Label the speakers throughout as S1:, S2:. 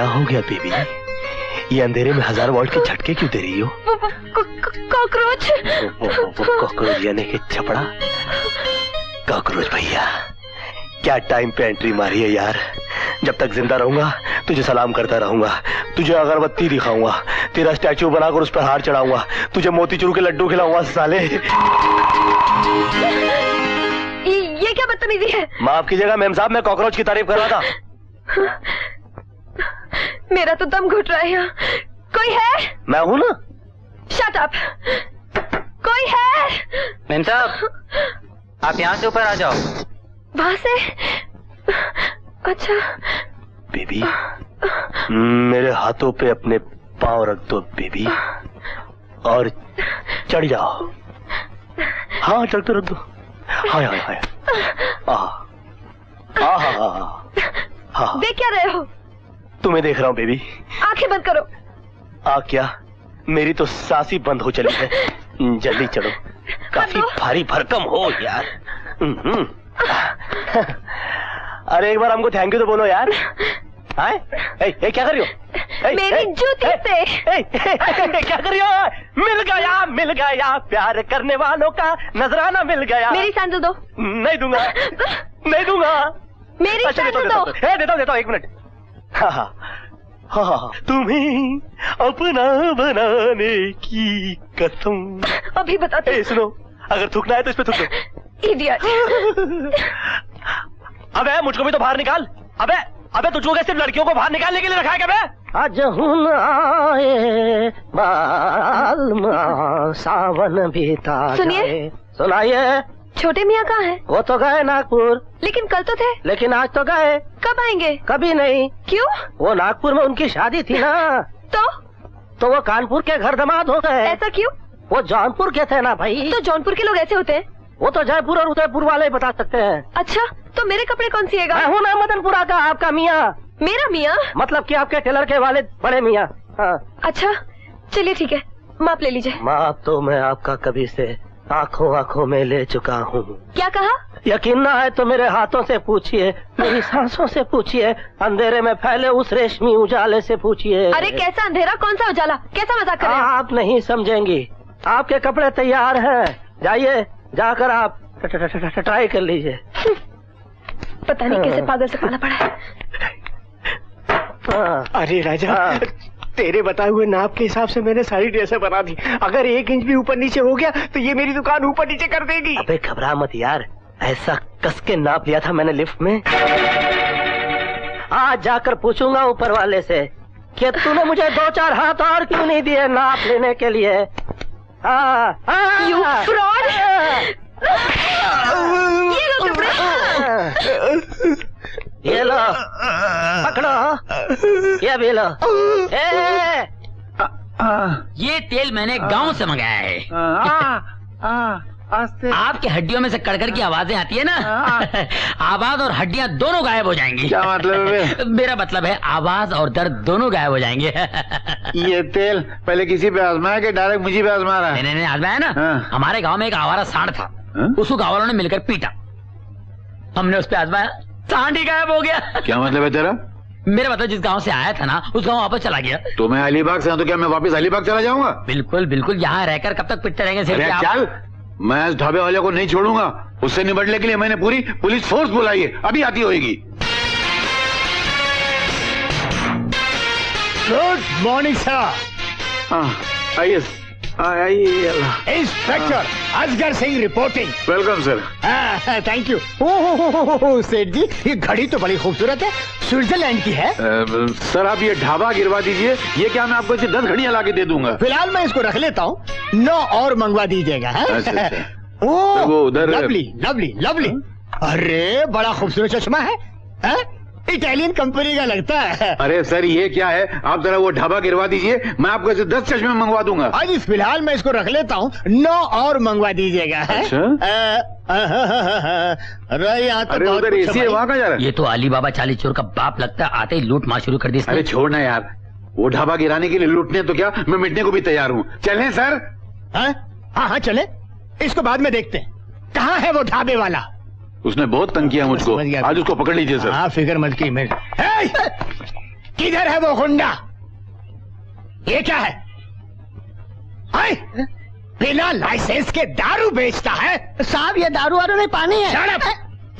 S1: क्या हो गया बेबी? ये अंधेरे में 1000 वोल्ट के झटके क्यों दे रही हो?
S2: कॉकरोच।
S1: कॉकरोच यानी कि छपड़ा? कॉकरोच भैया, क्या टाइम पे एंट्री मारी है यार। जब तक जिंदा रहूंगा तुझे सलाम करता रहूंगा, तुझे अगरबत्ती दिखाऊंगा, तेरा स्टैचू बनाकर उस पर हार चढ़ाऊंगा, तुझे मोतीचूर के लड्डू खिलाऊंगा साले।
S2: ये क्या बदतमीजी है?
S1: माफ कीजिएगा मैम साहब, मैं कॉकरोच की तारीफ कर रहा था।
S2: मेरा तो दम घुट रहा है यहाँ। कोई है?
S1: मैं हूँ ना।
S2: Shut up. कोई है?
S3: मैम साहब, आप यहाँ से ऊपर आ जाओ।
S2: वहाँ से? अच्छा।
S1: बेबी, मेरे हाथों पे अपने पाँव रख दो बेबी, और चढ़ जाओ। हाँ चढ़ तो रख दो। हाय हाय हाय। हाँ।
S2: देख क्या रहे हो?
S1: तुम्हें देख रहा हूँ बेबी।
S2: आंखें बंद करो। क्या?
S1: मेरी तो सांस ही बंद हो चली है। जल्दी चढ़ो, काफी भारी भरकम हो यार। अरे एक बार हमको थैंक यू तो बोलो यार। क्या कर रही हो?
S2: मेरी जूती से।
S1: क्या कर रही हो? मिल गया प्यार करने वालों का नजराना मिल गया।
S2: मेरी सैंडल दो।
S1: नहीं दूंगा।
S2: मेरी सैंडल दो।
S1: देता हूँ 1 मिनट। हाँ, तुम्हें अपना बनाने की कसम।
S2: अभी बताते।
S1: सुनो, अगर थूकना है तो इस पे थूक दो।
S2: इडियट।
S1: अबे मुझको भी तो बाहर निकाल। अबे तुझको क्या सिर्फ लड़कियों को बाहर निकालने के लिए रखा है क्या? आज आए बाल सावन बीता। सुनाइए।
S2: छोटे मियाँ कहाँ है?
S1: वो तो गए नागपुर।
S2: लेकिन कल तो थे।
S1: लेकिन आज तो गए।
S2: कब आएंगे?
S1: कभी नहीं।
S2: क्यों?
S1: वो नागपुर में उनकी शादी थी ना। तो वो कानपुर के घर दामाद हो गए।
S2: ऐसा क्यों?
S1: वो जौनपुर के थे ना भाई।
S2: तो जौनपुर के लोग ऐसे होते हैं?
S1: वो तो जयपुर और उदयपुर वाले ही बता सकते हैं।
S2: अच्छा, तो मेरे कपड़े कौन सिएगा?
S1: मैं हूँ ना मदनपुरा का आपका मियाँ।
S2: मेरा मियाँ?
S1: मतलब कि आपके टेलर के वाले बड़े मियाँ। हाँ।
S2: अच्छा चलिए ठीक है, माप ले लीजिए।
S1: माप तो मैं आपका कभी से आंखों में ले चुका हूँ।
S2: क्या कहा?
S1: यकीन ना है तो मेरे हाथों से पूछिए, मेरी सांसों से पूछिए, अंधेरे में फैले उस रेशमी उजाले से पूछिए।
S2: अरे कैसा अंधेरा, कौन सा उजाला, कैसा मजाक कर रहे हैं?
S1: आप नहीं समझेंगी। आपके कपड़े तैयार हैं, जाइए, जाकर आप ट्राई कर लीजिए।
S2: पता नहीं कैसे पागल से पाला पड़ा है।
S4: अरे राजा, तेरे बताए हुए नाप के हिसाब से मैंने सारी ड्रेसें बना दी। अगर 1 इंच भी ऊपर नीचे हो गया तो ये मेरी दुकान ऊपर नीचे कर देगी।
S1: अबे घबरा मत यार, ऐसा कस के नाप लिया था मैंने लिफ्ट में। आज जाकर पूछूंगा ऊपर वाले से कि तूने मुझे 2-4 हाथ और क्यों नहीं दिए नाप लेने के लिए।
S2: You fraud! ये लो कपड़े।
S1: ये लो, पकड़ो, ये भी लो।
S3: ये तेल मैंने गांव से मंगाया है। आपके हड्डियों में से कड़कड़ की आवाजें आती है ना, आवाज और हड्डियां दोनों गायब हो जाएंगी।
S5: क्या मतलब है?
S3: मेरा मतलब है आवाज और दर्द दोनों गायब हो जाएंगे।
S5: ये तेल पहले किसी पे आजमाया कि डायरेक्ट मुझे पे आजमा रहा है?
S3: नहीं आजमाया ना। हमारे गांव में एक आवारा सांड था, उसको गांव वालों ने मिलकर पीटा, हमने उस पे आजमाया, सांड ही गायब हो गया।
S5: क्या मतलब है तेरा?
S3: मेरा मतलब जिस गांव से आया था ना उस गांव वापस चला गया।
S5: तो मैं अलीबाग से हूं तो क्या मैं वापस अलीबाग चला जाऊंगा?
S3: बिल्कुल, यहाँ रहकर कब तक पिटते रहेंगे?
S5: चल, मैं इस ढाबे वाले को नहीं छोड़ूंगा। उससे निपटने के लिए मैंने पूरी पुलिस फोर्स बुलाई है, अभी आती होगी।
S4: Good morning sir.
S5: आइए
S4: inspector Asgar Singh reporting.
S5: Welcome sir.
S4: Thank you. Oh Seth ji, ये घड़ी तो बड़ी खूबसूरत है, स्विट्जरलैंड की है।
S5: सर आप ये ढाबा गिरवा दीजिए, ये क्या मैं आपको 10 घड़ियां ला के दे दूंगा।
S4: फिलहाल मैं इसको रख लेता हूँ, 9 और मंगवा दीजिएगा।
S5: अच्छा।
S4: ओह
S5: वो उधर
S4: लवली। अरे बड़ा खूबसूरत चश्मा है, इटालियन कंपनी का लगता है।
S5: अरे सर ये क्या है, आप जरा वो ढाबा गिरवा दीजिए, मैं आपको ऐसे 10 चश्मे मंगवा दूंगा।
S4: आज फिलहाल मैं इसको रख लेता हूँ, 9 और मंगवा दीजिएगा।
S5: अच्छा?
S4: अरे
S5: उधर एसी है, वहाँ का जा रहा है?
S3: ये तो अली बाबा चाली चोर का बाप लगता है, आते ही लूट मार शुरू कर दी।
S5: अरे छोड़ना यार, वो ढाबा गिराने के लिए लूटने तो क्या, मैं मिटने को भी तैयार हूँ। चलें सर?
S4: हाँ चले, इसको बाद में देखते हैं। कहाँ है वो ढाबे वाला?
S5: उसने बहुत तंग किया मुझको, आज उसको पकड़ लीजिए सर।
S4: हाँ फिक्र मत की। किधर है वो गुंडा? ये क्या है? आए? बिना लाइसेंस के दारू बेचता है?
S6: साहब ये दारू वारू नहीं, पानी है।
S4: Shut up!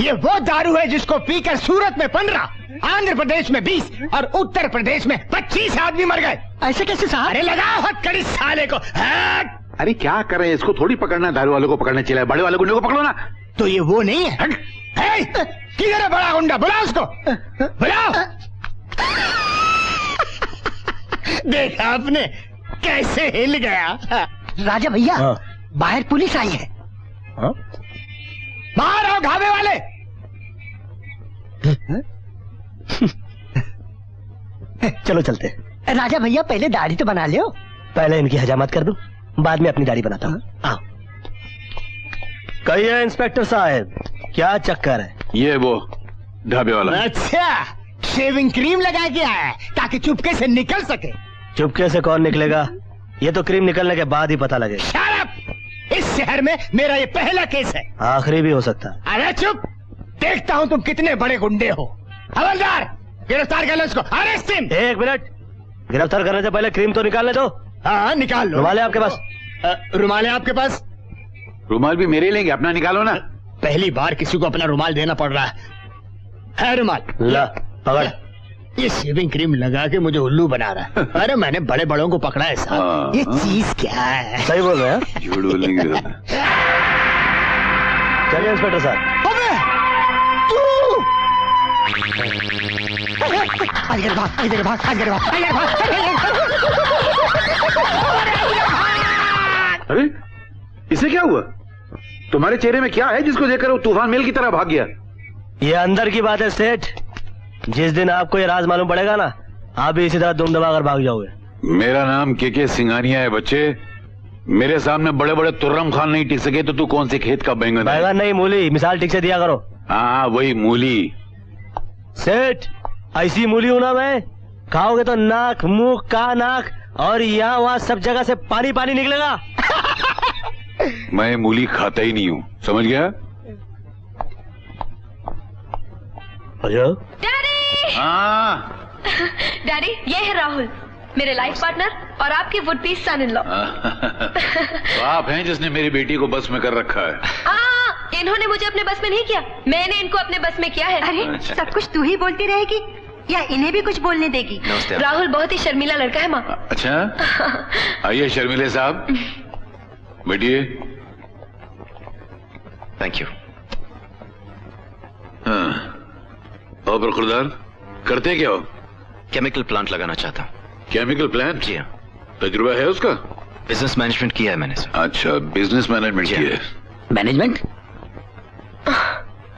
S4: ये वो दारू है जिसको पीकर सूरत में 15, आंध्र प्रदेश में 20 और उत्तर प्रदेश में 25 आदमी मर गए।
S6: ऐसे कैसे साहब?
S4: अरे लगाओ हथकड़ी साले को। हट!
S5: अरे क्या कर रहे हैं? इसको थोड़ी पकड़ना है, दारू वालों को पकड़ना चाहिए, बड़े वाले गुंडे को पकड़ो ना।
S4: तो ये वो नहीं है? हे! किधर है बड़ा गुंडा? बुलाओ उसको, बुलाओ। देखा आपने कैसे हिल गया?
S6: राजा भैया,
S1: हाँ।
S6: बाहर पुलिस आई है।
S1: हाँ?
S4: बाहर आओ ढाबे वाले।
S1: चलो चलते।
S6: राजा भैया पहले दाढ़ी तो बना लियो।
S1: पहले इनकी हजामत कर दूं, बाद में अपनी दाढ़ी बनाता हूँ। आओ। कहिए इंस्पेक्टर साहब, क्या चक्कर है?
S5: ये वो ढाबे वाला।
S4: अच्छा, शेविंग क्रीम लगा के आया है ताकि चुपके से निकल सके।
S1: चुपके से कौन निकलेगा? ये तो क्रीम निकलने के बाद ही पता लगेगा।
S4: Shut up! इस शहर में मेरा ये पहला केस है।
S1: आखिरी भी हो सकता है।
S4: अरे चुप! देखता हूँ तुम कितने बड़े गुंडे हो। हवलदार, गिरफ्तार कर लो इसको। Arrest him.
S1: एक मिनट, गिरफ्तार करने से पहले क्रीम तो निकालने दो।
S4: हाँ निकाल लो।
S1: रुमाल है आपके पास?
S4: रुमाल है आपके पास?
S5: रुमाल भी मेरे लेंगे, अपना निकालो ना।
S4: पहली बार किसी को अपना रुमाल देना पड़ रहा है रुमाल।
S1: ला पकड़।
S4: ये शेविंग क्रीम लगा के मुझे उल्लू बना रहा है। अरे मैंने बड़े बड़ों को पकड़ा है साहब। ये चीज क्या है?
S1: सही बोल रहे हैं।
S5: झूठ बोलेंगे।
S1: चलिए इंस्पेक्टर साहब।
S4: अबे तू!
S6: इधर भाग, इधर भाग, इधर भाग, इधर भाग।
S5: अरे इसे क्या हुआ? तुम्हारे चेहरे में क्या है जिसको देखकर वो तूफान मेल की तरह भाग गया?
S1: ये अंदर की बात है सेठ। जिस दिन आपको ये राज मालूम पड़ेगा ना, आप भी इसी तरह दुम दबाकर भाग जाओगे।
S5: मेरा नाम के सिंघानिया है बच्चे। मेरे सामने बड़े बड़े तुर्रम खान नहीं टिक सके तो तू कौन से खेत का बैंगन है?
S1: बैंगन नहीं, मूली। मिसाल ठीक से दिया करो।
S5: हाँ वही मूली।
S1: सेठ, ऐसी मूली हूं ना मैं, खाओगे तो नाक, मुंह, कान, आंख और यहाँ वहाँ सब जगह से पानी पानी निकलेगा।
S5: मैं मूली खाता ही नहीं हूँ, समझ गया?
S2: डैडी!
S5: हाँ।
S2: डैडी, ये है राहुल, मेरे लाइफ पार्टनर और आपके would be son in law.
S5: तो आप हैं जिसने मेरी बेटी को बस में कर रखा है।
S2: इन्होंने मुझे अपने बस में नहीं किया, मैंने इनको अपने बस में किया है।
S7: अरे सब कुछ तू ही बोलती रहेगी या इन्हें भी कुछ बोलने देगी?
S2: राहुल बहुत ही शर्मीला लड़का है माँ।
S5: अच्छा, आइए शर्मिले साहब, बैठिए।
S8: Thank you.
S5: हाँ, और बरखुरदार करते क्या हो?
S8: केमिकल प्लांट लगाना चाहता हूँ।
S5: Chemical plant?
S8: जी हाँ।
S5: तजुर्बा है उसका?
S8: बिजनेस मैनेजमेंट किया है मैंने सर।
S5: अच्छा, बिजनेस मैनेजमेंट
S8: जी।
S5: किया है।
S3: मैनेजमेंट?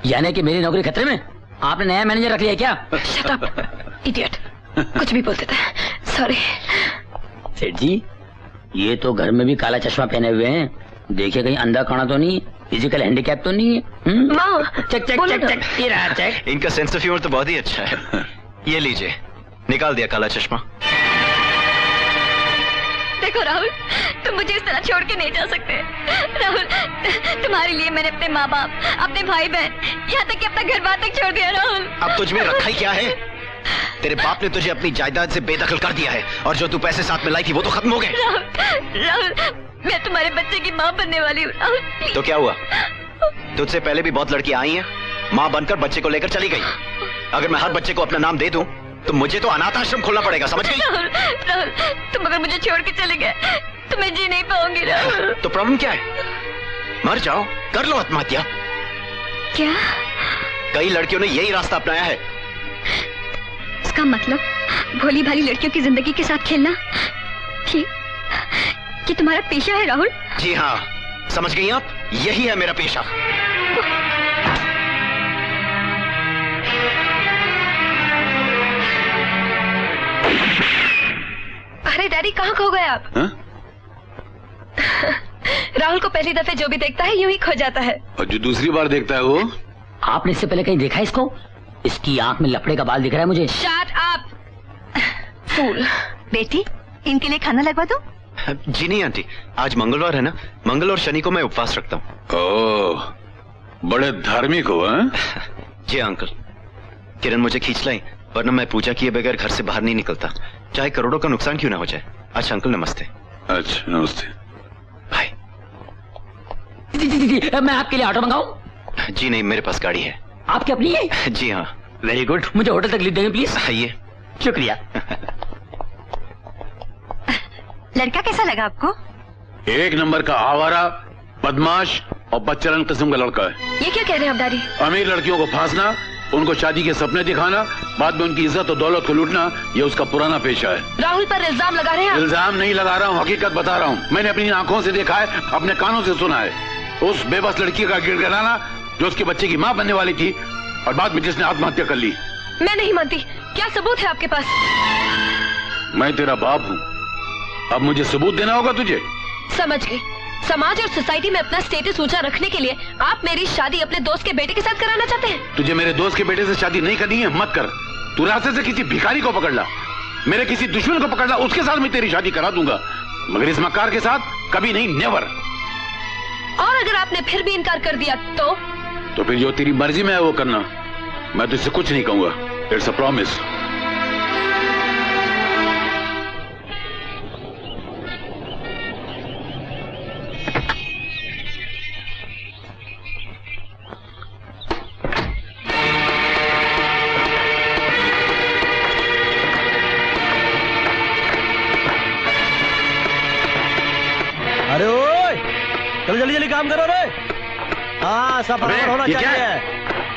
S3: यानी कि मेरी नौकरी खतरे में? आपने नया मैनेजर रख लिया क्या?
S2: शट अप इडियट, कुछ भी बोलते थे। सॉरी।
S3: सेठ जी, ये तो घर में भी काला चश्मा पहने हुए हैं, देखिए कहीं अंधा काना तो नहीं, फिजिकल हैंडीकैप तो नहीं है?
S2: माँ,
S3: चेक चेक
S2: बोलो
S3: चेक
S2: ना।
S3: चेक, ये रहा चेक।
S8: इनका सेंस ऑफ ह्यूमर तो बहुत ही अच्छा है। ये लीजिए, निकाल दिया काला चश्मा।
S2: देखो राहुल, तुम मुझे इस तरह छोड़ के नहीं जा सकते। राहुल, तुम्हारे लिए मैंने अपने माँ बाप, अपने भाई बहन, यहाँ तक कि अपना घर बार तक छोड़ दिया। राहुल,
S8: अब तुझ में रखा ही क्या है? तेरे बाप ने तुझे अपनी जायदाद से बेदखल कर दिया है और जो तू पैसे साथ में लाई थी वो तो खत्म हो गए।
S2: राहुल, मैं तुम्हारे बच्चे की माँ बनने वाली हूँ। राहुल, please।
S8: तो क्या हुआ? तुझसे पहले भी बहुत लड़कियां आई हैं, माँ बनकर बच्चे को लेकर चली गई। अगर मैं हर बच्चे को अपना नाम दे दूं तो मुझे तो अनाथ आश्रम खोलना पड़ेगा, समझ गई?
S2: राहुल, राहुल, तुम अगर मुझे छोड़ के चले गए तो मैं जी नहीं पाऊंगी। राहुल,
S8: तो प्रॉब्लम क्या है? मर जाओ, कर लो आत्महत्या।
S2: क्या?
S8: कई लड़कियों ने यही रास्ता अपनाया है।
S2: इसका मतलब भोली भाली लड़कियों की जिंदगी के साथ खेलना कि तुम्हारा पेशा है? राहुल,
S8: जी हाँ, समझ गई आप? यही है मेरा पेशा।
S2: अरे डैडी, कहाँ खो गए आप?
S5: हाँ?
S2: राहुल को पहली दफे जो भी देखता है यूं ही खो जाता है।
S5: और जो दूसरी बार देखता है वो?
S3: आपने इससे पहले कहीं देखा है इसको? इसकी आंख में लपड़े का बाल दिख रहा है मुझे।
S2: शट अप फूल।
S7: बेटी, इनके लिए खाना लगवा दो।
S8: जी नहीं आंटी, आज मंगलवार है ना, मंगल और शनि को मैं उपवास रखता हूँ।
S5: ओह, बड़े धार्मिक हो। हाँ?
S8: जी अंकल। किरण मुझे खींच लाई वरना मैं पूजा किए बगैर घर से बाहर नहीं निकलता, चाहे करोड़ों का नुकसान क्यों ना हो जाए। अच्छा अंकल नमस्ते।
S5: अच्छा नमस्ते।
S8: भाई
S3: जी, मैं आपके लिए ऑटो मंगाऊं?
S8: जी नहीं, मेरे पास गाड़ी है।
S3: आपकी अपनी है?
S8: जी हाँ।
S3: वेरी गुड, मुझे होटल तक ले देंगे प्लीज?
S8: आइए।
S3: शुक्रिया।
S7: लड़का कैसा लगा आपको?
S5: एक नंबर का आवारा, बदमाश और बदचलन किस्म का लड़का है।
S2: ये क्या कह रहे हैं आप डैडी?
S5: अमीर लड़कियों को फांसना, उनको शादी के सपने दिखाना, बाद में उनकी इज्जत और दौलत को लूटना, ये उसका पुराना पेशा है।
S2: राहुल पर इल्जाम लगा रहे हैं आप?
S5: इल्जाम नहीं लगा रहा हूँ, हकीकत बता रहा हूँ। मैंने अपनी आंखों से देखा है, अपने कानों से सुना है। उस बेबस लड़की का गिड़गिड़ाना जो उसके बच्चे की माँ बनने वाली थी और बाद में जिसने आत्महत्या कर ली।
S2: मैं नहीं मानती। क्या सबूत है आपके पास?
S5: मैं तेरा बाप हूँ, अब मुझे सबूत देना होगा तुझे।
S2: समझ गई। समाज और सोसाइटी में अपना स्टेटस ऊंचा रखने के लिए आप मेरी शादी अपने दोस्त के बेटे के साथ कराना चाहते हैं?
S5: तुझे मेरे दोस्त के बेटे से शादी नहीं करनी है, मत कर। तू रास्ते से किसी भिखारी को पकड़ ला, मेरे किसी दुश्मन को पकड़ ला, उसके साथ मैं तेरी शादी करा दूंगा, मगर इस मक्कार के साथ कभी नहीं, नेवर।
S2: और अगर आपने फिर भी इनकार कर दिया तो
S5: फिर जो तेरी मर्जी में है वो करना, मैं तुझसे कुछ नहीं कहूंगा। It's a promise.
S1: अरे ओए, चलो जल्दी जल्दी काम करो रे। हाँ सब बराबर होना चाहिए।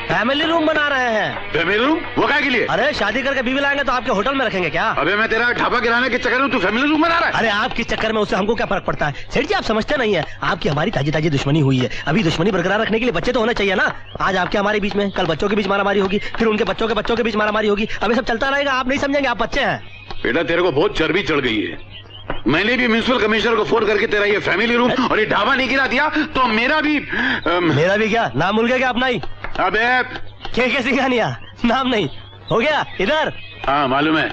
S1: फैमिली रूम बना रहे हैं।
S5: Family room? वो क्या के लिए?
S1: अरे शादी करके बीवी लाएंगे तो आपके होटल में रखेंगे क्या?
S5: अबे मैं तेरा ढाबा गिराने के चक्कर में तू फैमिली रूम बना रहा है?
S1: अरे आप किस चक्कर में, उससे हमको क्या फर्क पड़ता है? सेठ जी आप समझते नहीं है, आपकी हमारी ताजी ताजी दुश्मनी हुई है। अभी दुश्मनी बरकरार रखने के लिए बच्चे तो होने चाहिए ना। आज आपके हमारे बीच में, कल बच्चों के बीच मारामारी होगी, फिर उनके बच्चों के बीच मारामारी होगी। अभी सब चलता रहेगा, आप नहीं समझेंगे, आप बच्चे हैं।
S5: बेटा तेरे को बहुत चर्बी चढ़ गई है। मैंने भी म्युनिसिपल कमिश्नर को फोन करके तेरा ये फैमिली रूम और ये ढाबा नहीं गिरा दिया तो मेरा भी
S1: क्या नाम भूल गया क्या अपना ही?
S5: अबे
S1: के सिंघानिया नाम नहीं हो गया इधर?
S5: हाँ मालूम है।